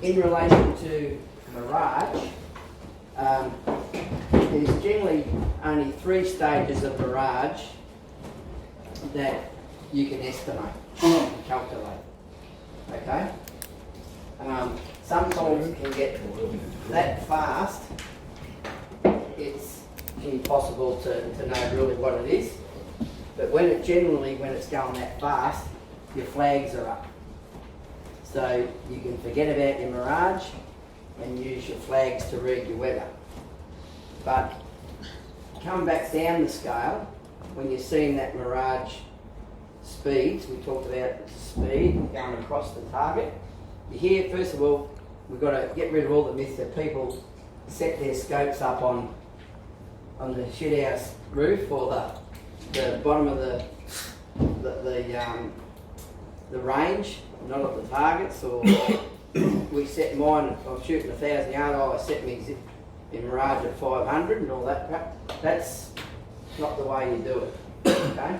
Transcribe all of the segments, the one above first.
in relation to Mirage, there's generally only 3 stages of Mirage that you can estimate and calculate. Okay? Sometimes it can get that fast, it's impossible to know really what it is. But when it's going that fast, your flags are up. So you can forget about your Mirage and use your flags to read your weather. But come back down the scale, when you're seeing that Mirage speeds, we talked about the speed going across the target. You hear, first of all, we've got to get rid of all the myths that people set their scopes up on the shithouse roof or the bottom of the range, not at the targets, or we set mine, I'm shooting 1,000 yard, I set me in Mirage at 500 and all that crap. That's not the way you do it, okay?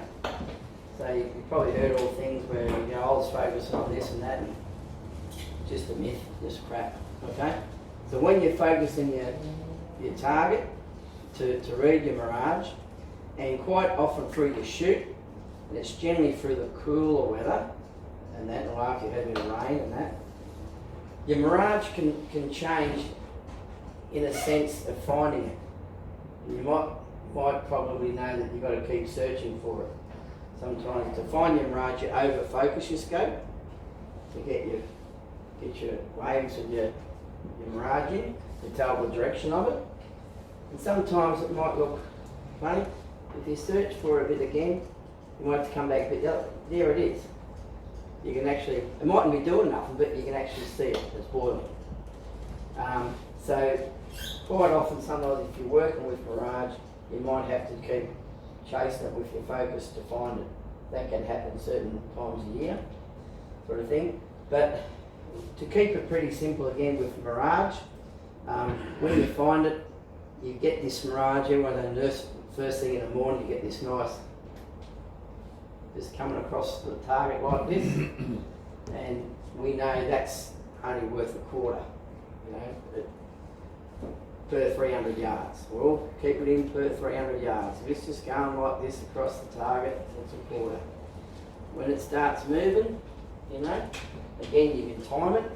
So you've probably heard all things where, I was focusing on this and that, and just a myth, just crap, okay? So when you're focusing your target to read your Mirage, and quite often through your shoot, and it's generally through the cooler weather, and that, or after you've had a bit of rain and that, your Mirage can change in a sense of finding it. You might probably know that you've got to keep searching for it. Sometimes to find your Mirage, you over-focus your scope to get your waves and your Mirage in, to tell the direction of it. And sometimes it might look funny. If you search for it a bit again, you might have to come back a bit, there it is. You can actually, it mightn't be doing nothing, but you can actually see it, it's boiling. So quite often, sometimes if you're working with Mirage, you might have to keep chasing it with your focus to find it. That can happen certain times a year, sort of thing. But to keep it pretty simple again with Mirage, when you find it, you get this Mirage, everyone knows first thing in the morning you get this nice, just coming across the target like this, and we know that's only worth a quarter, per 300 yards. We'll keep it in per 300 yards. If it's just going like this across the target, it's a quarter. When it starts moving, again you can time it.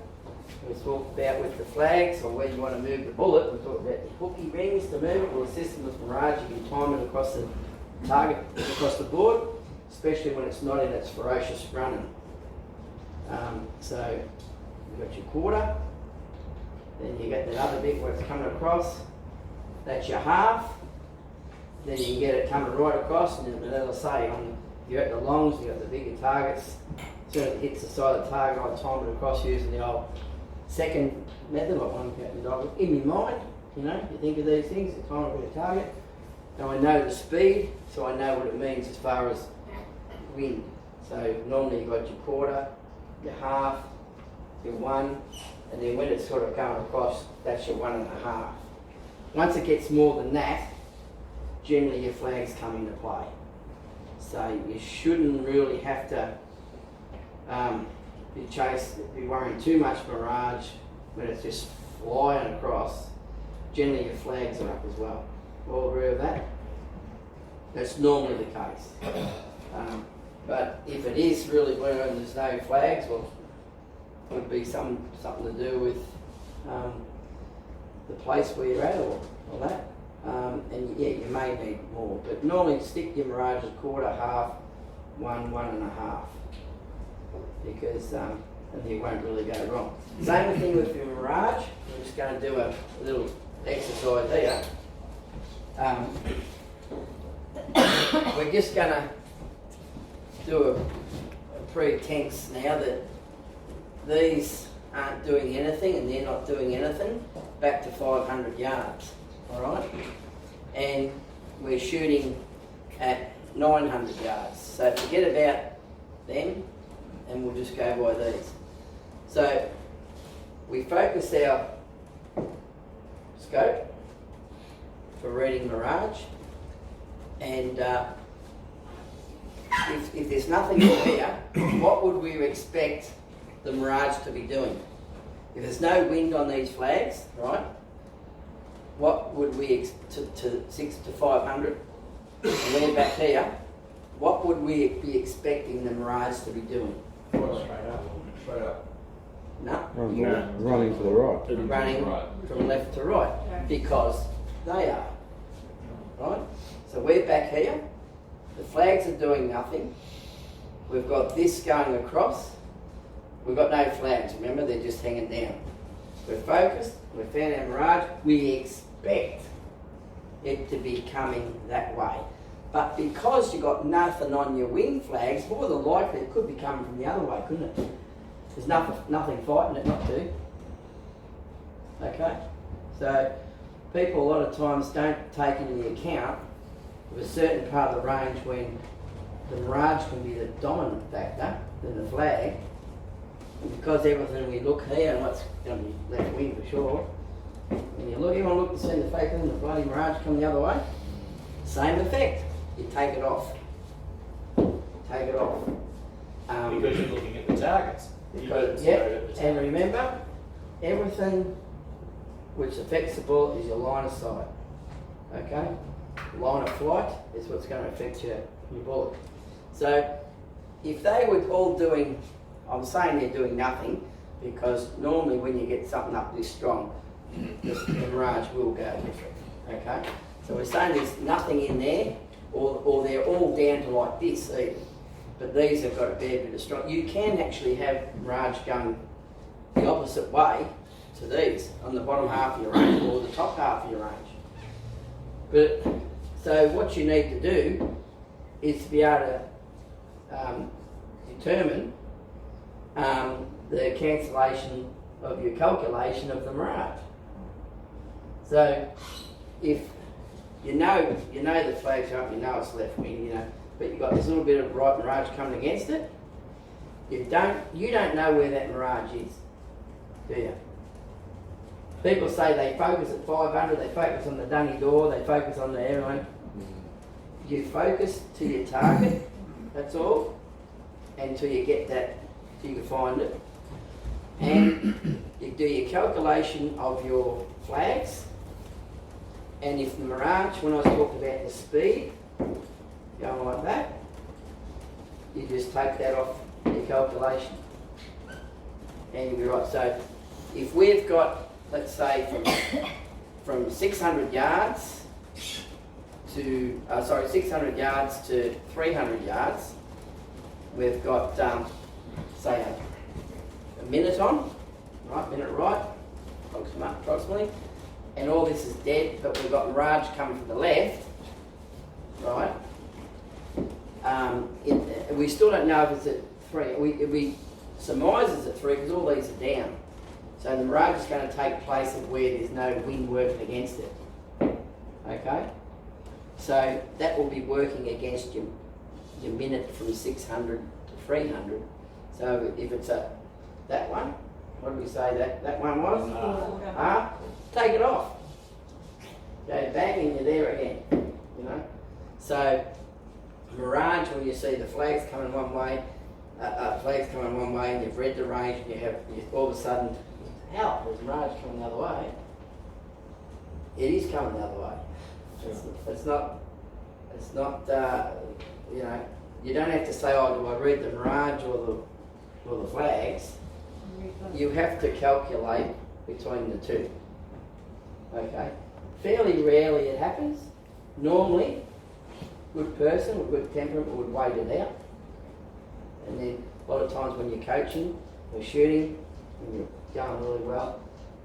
We talked about with the flags or where you want to move the bullet. We talked about the hooky rings to move it. Well, the system with Mirage, you can time it across the target, across the board, especially when it's not in its ferocious running. So you've got your quarter, then you get that other bit where it's coming across. That's your half. Then you can get it coming right across, and as I say, you're at the longs, you've got the bigger targets. As soon as it hits the side of the target, I time it across using the old second method, like one counting dog. In my mind, you think of these things, the time of a target. Now I know the speed, so I know what it means as far as wind. So normally you've got your quarter, your half, your 1, and then when it's sort of going across, that's your 1.5. Once it gets more than that, generally your flags come into play. So you shouldn't really have to be worrying too much Mirage when it's just flying across. Generally your flags are up as well. All agree with that? That's normally the case. But if it is really blue and there's no flags, well, it would be something to do with the place where you're at or that. And yeah, you may need more, but normally stick your Mirage a quarter, half, 1, 1.5, because and you won't really go wrong. Same thing with your Mirage. We're just going to do a little exercise here. We're just going to do a pretense now that these aren't doing anything and they're not doing anything back to 500 yards, all right? And we're shooting at 900 yards. So forget about them and we'll just go by these. So we focus our scope for reading Mirage, and if there's nothing in there, what would we expect the Mirage to be doing? if there's no wind on these flags, right? What would we to 6 to 500? And we're back here. What would we be expecting the Mirage to be doing? Straight up. No. Running to the right. Running from left to right, because they are, right? So we're back here, the flags are doing nothing, we've got this going across, we've got no flags, remember, they're just hanging down. We're focused, we've found our Mirage, we expect it to be coming that way. But because you've got nothing on your wing flags, more than likely it could be coming from the other way, couldn't it? There's nothing fighting it not to. Okay? So people a lot of times don't take into account of a certain part of the range when the Mirage can be the dominant factor than the flag. And because everything we look here and what's going to be left wing for sure, when you look, everyone look to see the flag and the bloody Mirage come the other way, same effect. You take it off. Take it off. Because you're looking at the targets. Because, yeah, and remember, everything which affects the bullet is your line of sight. Okay? Line of flight is what's going to affect your bullet. So, if they were all doing, I'm saying they're doing nothing, because normally when you get something up this strong, the Mirage will go different. Okay? So we're saying there's nothing in there, or they're all down to like this even. But these have got a fair bit of strong. You can actually have Mirage going the opposite way to these, on the bottom half of your range or the top half of your range. But, so what you need to do is to be able to determine the cancellation of your calculation of the Mirage. So, if you know the flags are up, you know it's left wing, you know, but you've got this little bit of right Mirage coming against it, you don't know where that Mirage is, do you? People say they focus at 500, they focus on the dunny door, they focus on the airline. You focus to your target, that's all, until you get that, till you can find it. And you do your calculation of your flags, and if the Mirage, when I was talking about the speed, going like that, you just take that off your calculation and you'll be right. So if we've got, let's say from 600 yards to 600 yards to 300 yards, we've got say a minute on, right, approximately, and all this is dead, but we've got Mirage coming from the left, right? We still don't know if it's at 3. We surmise it's at 3 because all these are down. So the Mirage is going to take place of where there's no wind working against it. Okay? So that will be working against your minute from 600 to 300. So if it's that one, what did we say that one was? Take it off. Go bang and you're there again. You know? So Mirage, when you see the flags coming one way, and you've read the range, and you all of a sudden, hell, there's Mirage coming the other way. It is coming the other way. It's not. You know, you don't have to say, oh, do I read the Mirage or the flags? You have to calculate between the two. Okay. Fairly rarely it happens. Normally, good person with good temperament would wait it out. And then a lot of times when you're coaching or shooting, when you're going really well,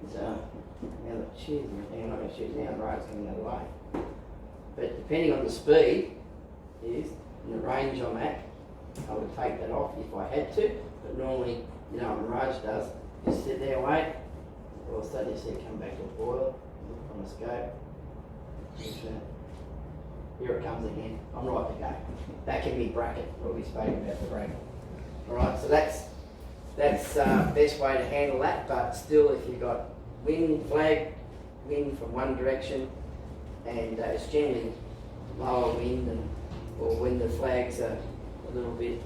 it's now that cheers, I'm not going to shoot now, the Mirage's coming the other way. But depending on the speed and the range I'm at, I would take that off if I had to. But normally, you know what Mirage does, you sit there, wait, all of a sudden you see it come back to a boil, look on the scope, here it comes again. I'm right to go. Back in my bracket, what we spoke about the bracket. Alright, so that's best way to handle that, but still if you've got wind from one direction, and it's generally lower wind, or when the flags are a little bit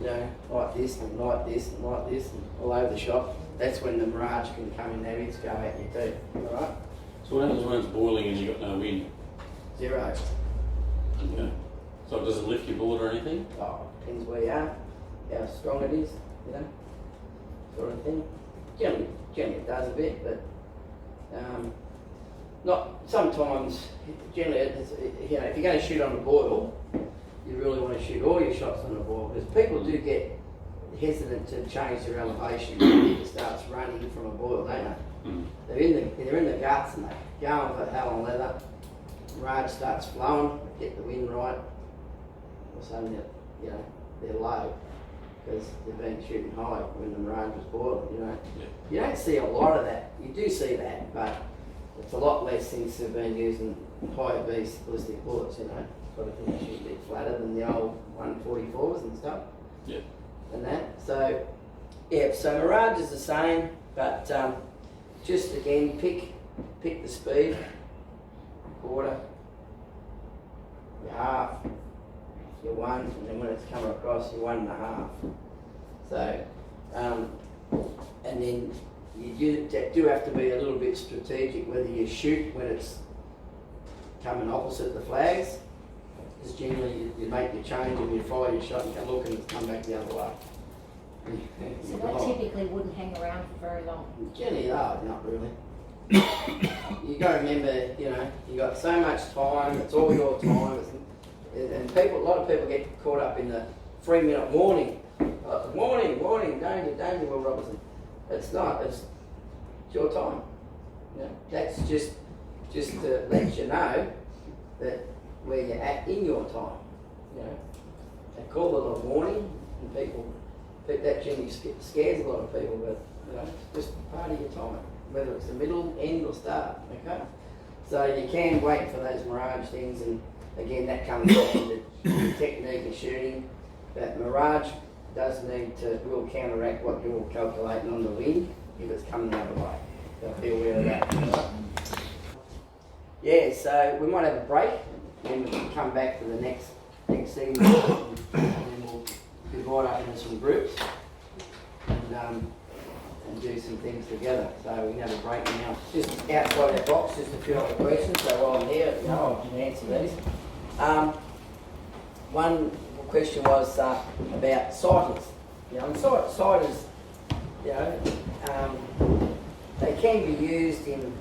you know, like this and like this and like this and all over the shop, that's when the Mirage can come in there, it's go at you too, alright? So what happens when it's boiling and you've got no wind? Zero. Yeah. So it doesn't lift your board or anything? Oh, depends where you are, how strong it is, you know, sort of thing. Generally it does a bit, but not sometimes. Generally, you know, if you're going to shoot on a boil, you really want to shoot all your shots on a boil, because people do get hesitant to change their elevation when it starts running from a boil, don't they? Mm. They're in the guts and they go on for hell on leather. Mirage starts flowing, get the wind right. All of a sudden, you know, they're low because they've been shooting high when the Mirage was boiling. You know, Yeah. you don't see a lot of that. You do see that, but it's a lot less since they've been using higher beast ballistic bullets. You know, sort of thing. They shoot a bit flatter than the old 144s and stuff. Yeah. And that. So yeah, so Mirage is the same, but just again pick the speed, quarter, your half, your one, and then when it's coming across, your 1.5. So and then you do have to be a little bit strategic whether you shoot when it's coming opposite the flags. Because generally you make your change and you fire your shot and you look and it's come back the other way. So that typically wouldn't hang around for very long. Generally, not really. You got to remember, you know, you got so much time. It's all your time, and a lot of people get caught up in the 3-minute warning. Warning, danger, Will Robertson. It's not. It's your time. You know, that's just to let you know that where you're at in your time. You know, they call it a warning, and that generally scares a lot of people, but you know, it's just part of your time, whether it's the middle, end, or start. Okay, so you can wait for those Mirage things, and again, that comes back to the technique of shooting. But Mirage will counteract what you're calculating on the wind if it's coming the other way. So be aware of that. Right? Yeah, so we might have a break, and we'll come back to the next segment, and then we'll divide up into some groups and do some things together. So we can have a break now. Just outside that box, just a few other questions. So while I'm here, you know, I can answer these. One question was about sighters. You know, and sighters, you know, they can be used in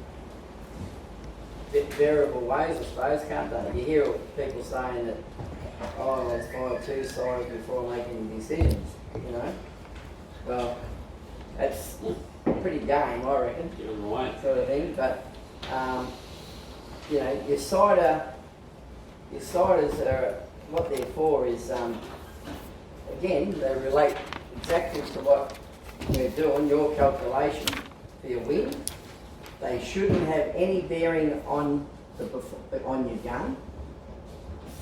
variable ways, I suppose, can't they? You hear people saying that, oh, let's fire 2 sighters before making decisions, you know? Well, that's pretty game, I reckon. Get them away. Sort of thing, but, you know, your sighters are, what they're for is, again, they relate exactly to what we're doing, your calculation for your wind. They shouldn't have any bearing on your gun.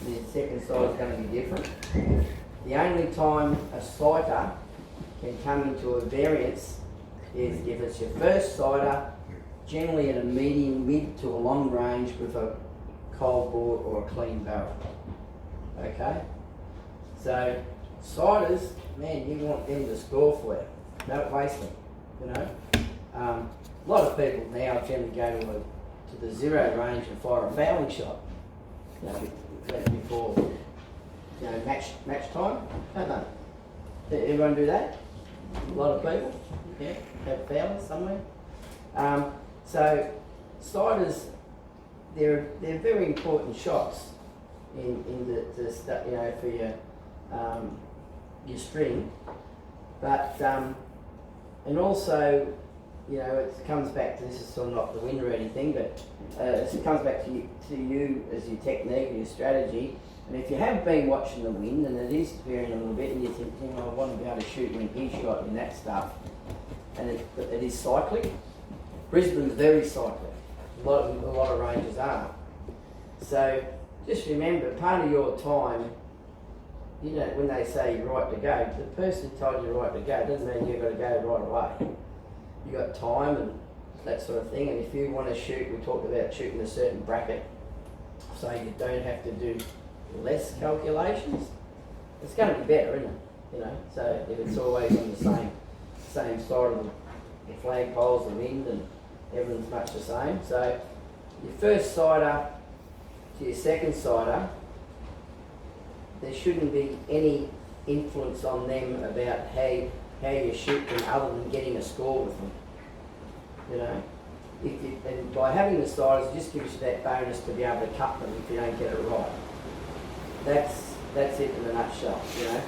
The second sight is going to be different. The only time a sighter can come into a variance is if it's your first sighter, generally at a medium, mid to a long range with a cold bore or a clean barrel. Okay? So sighters, man, you want them to score for you. Don't waste them, you know. A lot of people now generally go to the 0 range and fire a fouling shot, you know, before, you know, match time, don't they? Everyone do that? A lot of people, yeah, have fouling somewhere. So sighters, they're very important shots in the you know, for your string, but and also, you know, it comes back to, this is still not the wind or anything, but it comes back to you as your technique and your strategy. And if you have been watching the wind and it is varying a little bit, and you think, you know, I want to be able to shoot when he shot in that stuff, and it is cyclic. Brisbane's very cyclic. A lot of ranges are. So just remember, part of your time, you know, when they say you're right to go, the person who told you right to go doesn't mean you've got to go right away. You got time and that sort of thing, and if you want to shoot, we talked about shooting a certain bracket, so you don't have to do less calculations. It's going to be better, isn't it? you know. So if it's always on the same side of the flagpoles, the wind, and everything's much the same. So your first sighter to your second sighter, there shouldn't be any influence on them about how you shoot them other than getting a score with them. You know, and by having the sighters, it just gives you that bonus to be able to cut them if you don't get it right. That's it in a nutshell, you know.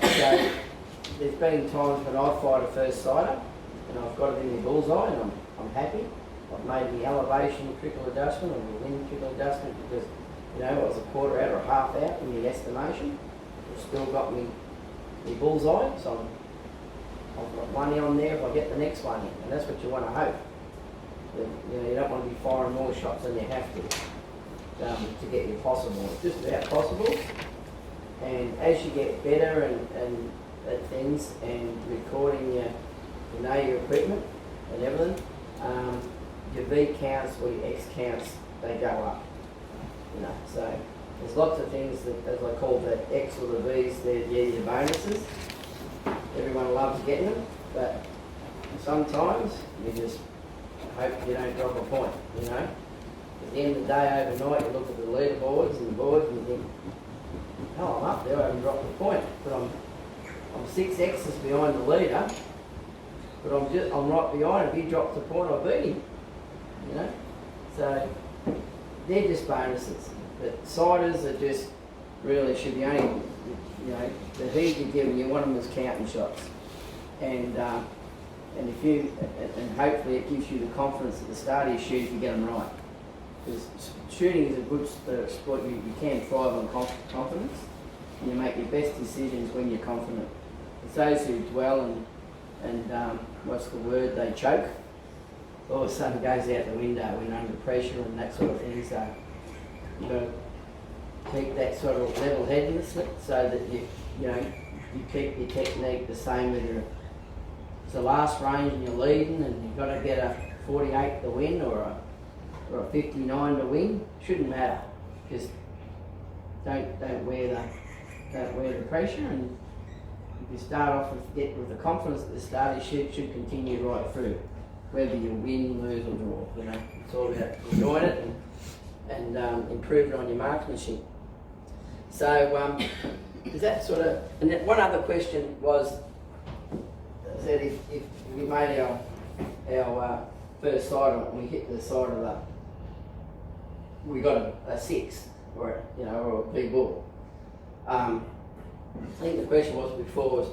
So there's been times when I fired a first sighter and I've got it in the bullseye and I'm happy. I've made the elevation trickle adjustment or the wind trickle adjustment because, you know, I was a quarter out or a half out in the estimation. It's still got me bullseye, so I've got one on there if I get the next one in, and that's what you want to hope. You know, you don't want to be firing more shots than you have to get your possible. It's just about possible. And as you get better and at things and recording your equipment and everything, your V counts or your X counts, they go up. You know, so there's lots of things that, as I call the X or the V's, they're your bonuses. Everyone loves getting them, but sometimes you just hope you don't drop a point, you know. At the end of the day, overnight, you look at the leaderboards and the boards and you think, oh, I'm up there, I haven't dropped a point, but I'm 6 X's behind the leader, but I'm right behind him. If he drops a point, I beat him, you know. So they're just bonuses. But sighters are just really should be only, you know, the heat you're giving, you want them as counting shots, and if you and hopefully it gives you the confidence at the start of your shoot if you get them right. Because shooting is a good sport. You can thrive on confidence, and you make your best decisions when you're confident. It's those who dwell and what's the word? They choke. All of a sudden goes out the window when they're under pressure and that sort of thing. So you've got to keep that sort of level-headedness so that you keep your technique the same whether it's the last range and you're leading and you've got to get a 48 to win or a 59 to win. Shouldn't matter. Just don't wear the pressure, and if you start off with the confidence at the start, your shoot should continue right through, whether you win, lose or draw. You know, it's all about enjoying it and improving on your marksmanship. So is that sort of? And then one other question was that if we made our first sight on it and we hit the side of we got a 6 or or a big bull. I think the question was before was,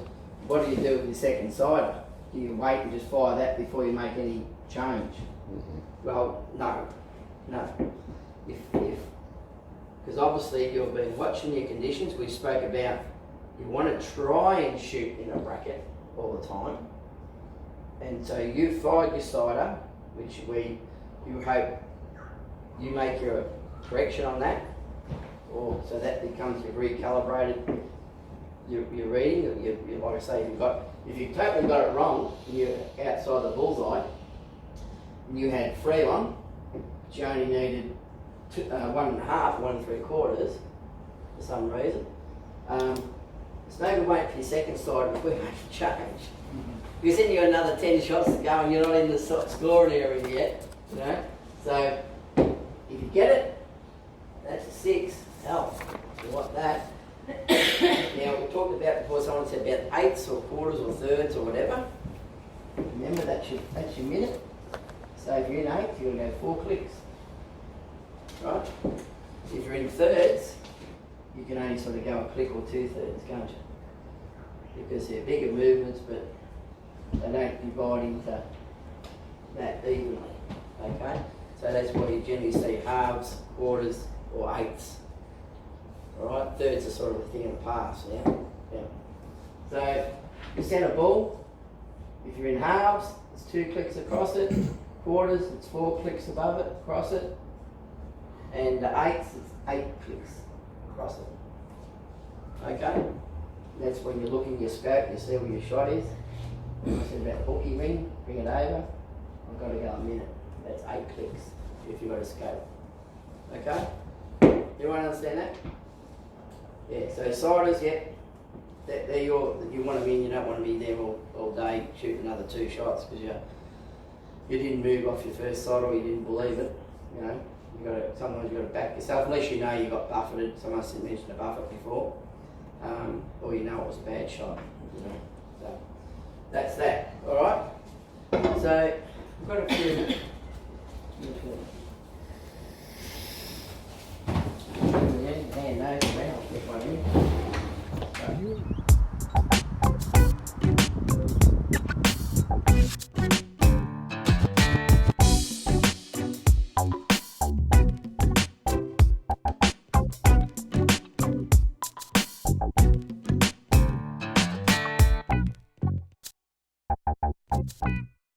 what do you do with your second sighter? Do you wait and just fire that before you make any change? Mm-hmm. Well, no. Because obviously you've been watching your conditions. We spoke about you want to try and shoot in a bracket all the time, and so you fired your sighter, which you hope you make your correction on that, or so that becomes you've recalibrated your reading. You like I say, if you totally got it wrong and you're outside the bullseye and you had 3 on, but you only needed 1.5, 1 3/4 for some reason. It's no good waiting for your second sight before you make a change. Because then you've got another 10 shots to go and you're not in the scoring area yet, you know. So if you get it, that's a 6. Hell, you want that. Now we talked about before, someone said about 8ths or quarters or thirds or whatever. Remember that's your minute. So if you're in 8th, you're going to go 4 clicks. Right? If you're in thirds, you can only sort of go a click or 2/3, can't you? Because they're bigger movements, but they don't divide into that evenly. Okay? So that's why you generally see halves, quarters, or 8ths. Alright? Thirds are sort of a thing of the past, yeah? So you send a ball, if you're in halves, it's 2 clicks across it. Quarters, it's 4 clicks above it, across it. And 8ths, it's 8 clicks across it. Okay? That's when you're looking at your scope, you see where your shot is. When I said about the hooky ring, bring it over. I've got to go a minute. That's 8 clicks if you've got a scope. Okay? Everyone understand that? Yeah, so sighters, you want to be in, you don't want to be there all day shooting another 2 shots because you didn't move off your first sight or you didn't believe it. You know, sometimes you got to back yourself unless you know you got buffeted. Someone else mentioned a buffet before, or you know it was a bad shot. You know, so that's that. All right. So I've got a few. Hand those around. I'll get one in.